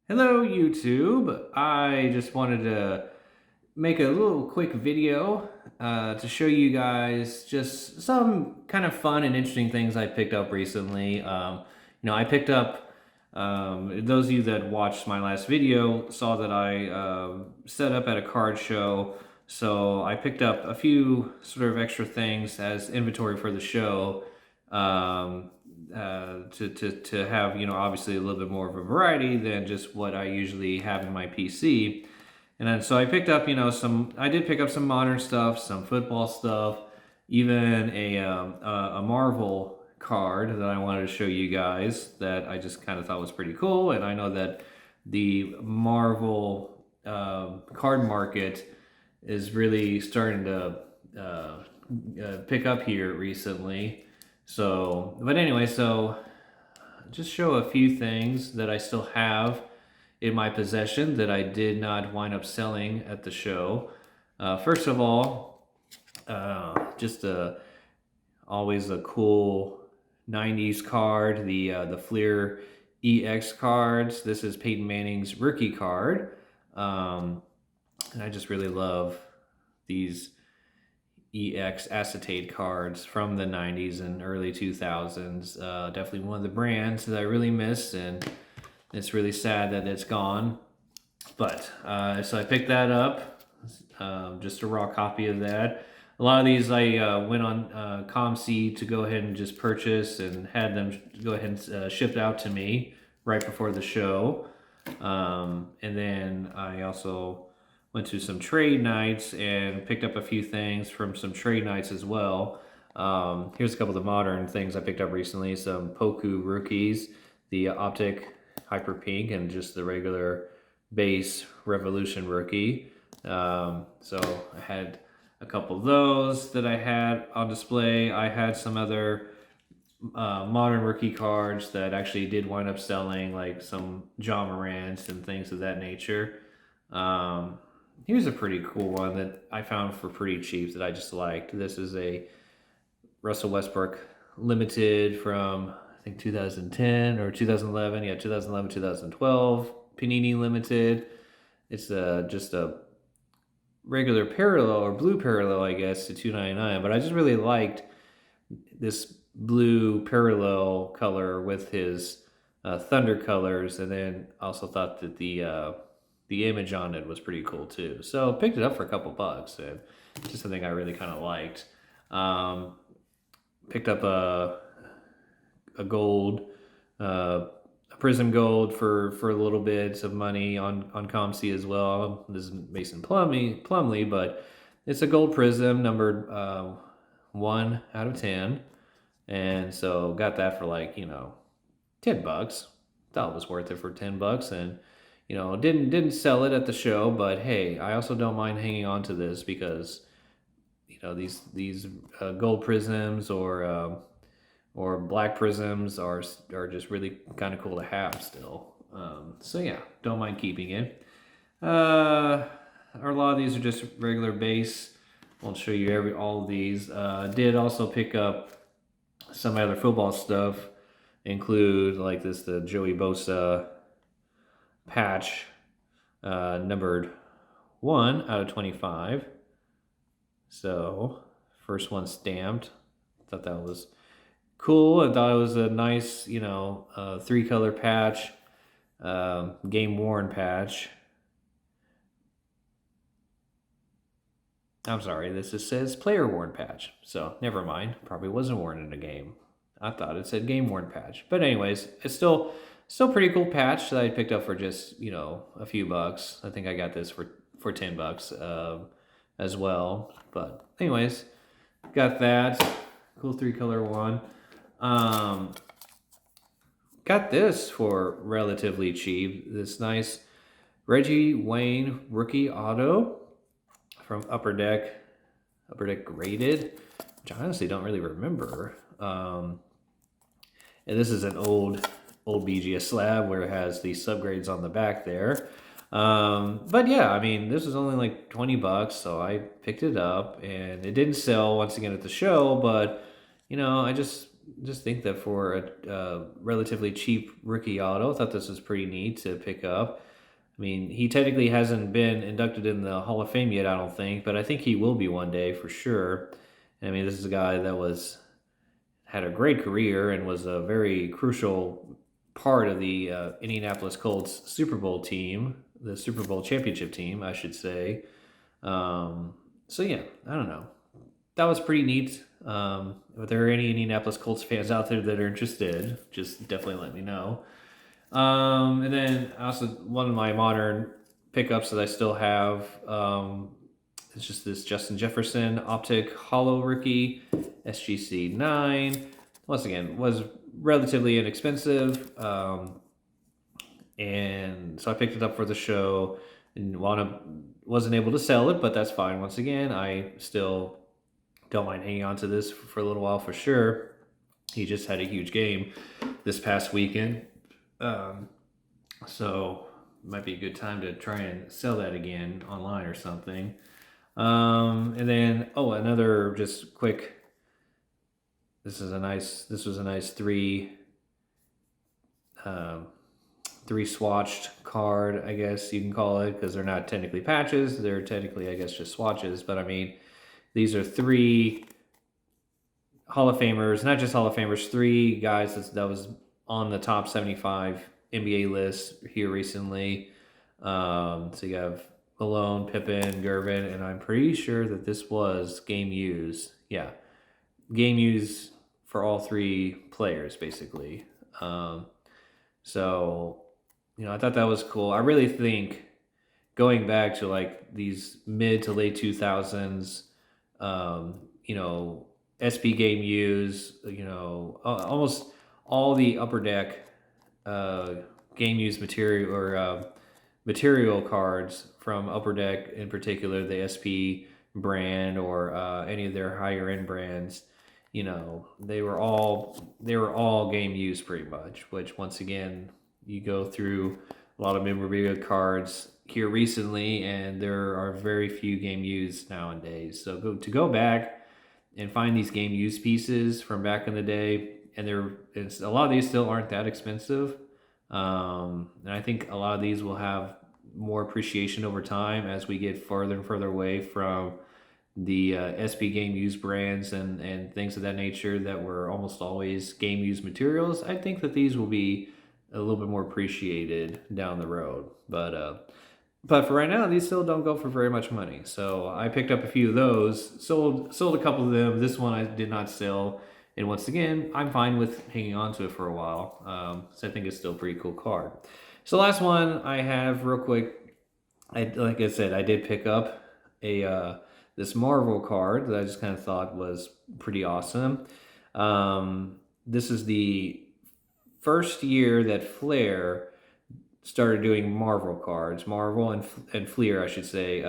Hello, YouTube. I just wanted to make a little quick video to show you guys just some kind of fun and interesting things I picked up recently. I picked up, those of you that watched my last video saw that I set up at a card show. So I picked up a few sort of extra things as inventory for the show. Um, to have obviously a little bit more of a variety than just what I usually have in my PC. And then so I picked up I did pick up some modern stuff, some football stuff, even a Marvel card that I wanted to show you guys that I just kind of thought was pretty cool. And I know that the Marvel card market is really starting to pick up here recently. But anyway, so just show a few things that I still have in my possession that I did not wind up selling at the show. First of all, just always a cool '90s card, the Fleer EX cards. This is Peyton Manning's rookie card, and I just really love these EX acetate cards from the 90s and early 2000s. Definitely one of the brands that I really miss, and it's really sad that it's gone. But so I picked that up, just a raw copy of that. A lot of these I went on ComC to go ahead and just purchase and had them go ahead and shipped out to me right before the show. And then I also went to some trade nights and picked up a few things from some trade nights as well. Here's a couple of the modern things I picked up recently. Some Poku rookies, the Optic Hyper Pink, and just the regular base Revolution rookie. So I had a couple of those that I had on display. I had some other modern rookie cards that actually did wind up selling, like some John Morants and things of that nature. Here's a pretty cool one that I found for pretty cheap that I just liked. This is a Russell Westbrook limited from I think 2010 or 2011. Yeah, 2011, 2012 Panini limited. It's just a regular parallel or blue parallel, I guess, to 299. But I just really liked this blue parallel color with his thunder colors, and then also thought that the image on it was pretty cool too. So picked it up for a couple bucks, and just something I really kind of liked. Picked up a gold, a Prism Gold for a little bit of money on ComC as well. This is Mason Plumley, but it's a gold Prism numbered 1 out of 10, and so got that for like $10. Thought it was worth it for $10, and didn't sell it at the show, but hey, I also don't mind hanging on to this because these gold prisms or black prisms are just really kind of cool to have still. So yeah, don't mind keeping it. A lot of these are just regular base. Won't show you all of these. Did also pick up some other football stuff, include like the Joey Bosa patch, numbered 1 out of 25. So first one stamped. Thought that was cool. I thought it was a nice, 3-color patch, game worn patch. I'm sorry, this just says player worn patch. So never mind. Probably wasn't worn in a game. I thought it said game worn patch. But anyways, it's still pretty cool patch that I picked up for just a few bucks. I think I got this for $10 as well. But anyways, got that cool 3-color one. Got this for relatively cheap. This nice Reggie Wayne rookie auto from Upper Deck graded, which I honestly don't really remember. And this is an old BGS slab where it has the subgrades on the back there. But yeah, I mean, this was only like $20, so I picked it up, and it didn't sell once again at the show, but I just just think that for a relatively cheap rookie auto, I thought this was pretty neat to pick up. I mean, he technically hasn't been inducted in the Hall of Fame yet, I don't think, but I think he will be one day for sure. I mean, this is a guy that had a great career and was a very crucial part of the Indianapolis Colts Super Bowl team, the Super Bowl championship team, I should say. So yeah, I don't know. That was pretty neat. If there are any Indianapolis Colts fans out there that are interested, just definitely let me know. And then also one of my modern pickups that I still have, it's just this Justin Jefferson Optic Hollow Rookie SGC 9. Once again, was relatively inexpensive. And so I picked it up for the show and wasn't able to sell it, but that's fine. Once again, I still don't mind hanging on to this for a little while for sure. He just had a huge game this past weekend. So it might be a good time to try and sell that again online or something. And then, another just quick, this was a nice three swatched card, I guess you can call it, because they're not technically patches. They're technically, I guess, just swatches. But I mean, these are three Hall of Famers, not just Hall of Famers, three guys that was on the top 75 NBA list here recently. So you have Malone, Pippen, Gervin, and I'm pretty sure that this was game use. Yeah, game use for all three players, basically. So, I thought that was cool. I really think going back to like these mid to late 2000s, SB game use, almost all the Upper Deck game use material or material cards from Upper Deck, in particular the SP brand or any of their higher end brands, they were all game use pretty much. Which once again, you go through a lot of memorabilia cards here recently, and there are very few game used nowadays. So to go back and find these game used pieces from back in the day, and a lot of these still aren't that expensive. And I think a lot of these will have more appreciation over time as we get further and further away from the SB game used brands and things of that nature that were almost always game used materials. I think that these will be a little bit more appreciated down the road. But for right now, these still don't go for very much money. So I picked up a few of those, sold a couple of them. This one I did not sell. And once again, I'm fine with hanging on to it for a while. So I think it's still a pretty cool card. So last one I have real quick. Like I said, I did pick up this Marvel card that I just kind of thought was pretty awesome. This is the first year that Flair started doing Marvel cards. Marvel and Fleer, I should say,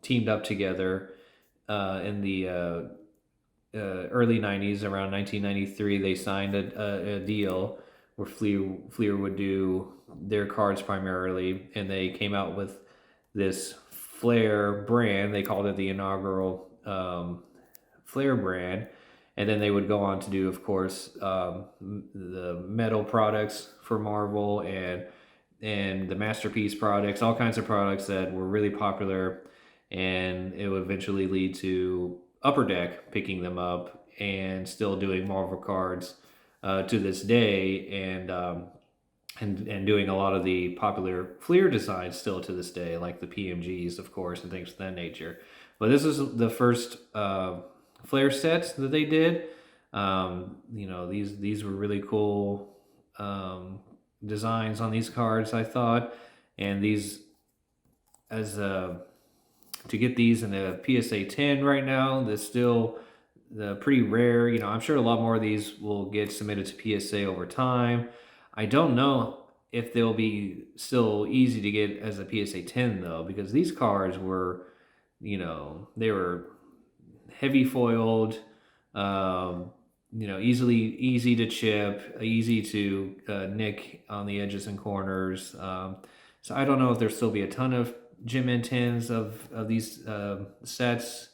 teamed up together in the early 90s. Around 1993, they signed a deal where Fleer would do their cards primarily, and they came out with this Flair brand. They called it the inaugural Flair brand. And then they would go on to do, of course, the metal products for Marvel and the Masterpiece products, all kinds of products that were really popular. And it would eventually lead to Upper Deck picking them up and still doing Marvel cards to this day, and doing a lot of the popular Fleer designs still to this day, like the PMGs, of course, and things of that nature. But this is the first Flair sets that they did. These were really cool designs on these cards, I thought, and these to get these in a PSA 10 right now, that's still pretty rare. I'm sure a lot more of these will get submitted to PSA over time. I don't know if they'll be still easy to get as a PSA 10 though, because these cards were, they were heavy foiled, easy to chip, easy to nick on the edges and corners. So I don't know if there'll still be a ton of Gem N 10s of these sets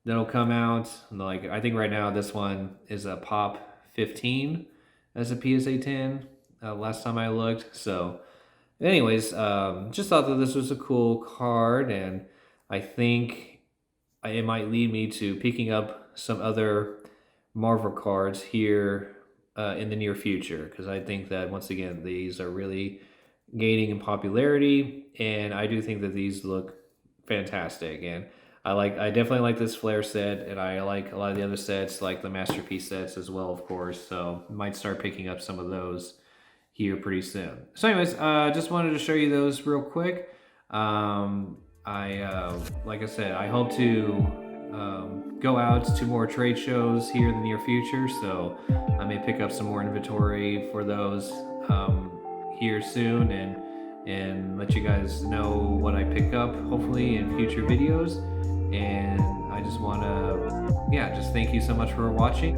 that'll come out. Like I think right now this one is a Pop 15 as a PSA 10. Last time I looked. So, anyways, just thought that this was a cool card, and I think it might lead me to picking up some other Marvel cards here in the near future, because I think that once again these are really gaining in popularity, and I do think that these look fantastic. And I definitely like this Flare set, and I like a lot of the other sets, like the Masterpiece sets as well, of course. So might start picking up some of those here pretty soon. So anyways, just wanted to show you those real quick. Like I said, I hope to go out to more trade shows here in the near future, so I may pick up some more inventory for those here soon, and let you guys know what I pick up, hopefully in future videos. And I just want to, yeah, just thank you so much for watching.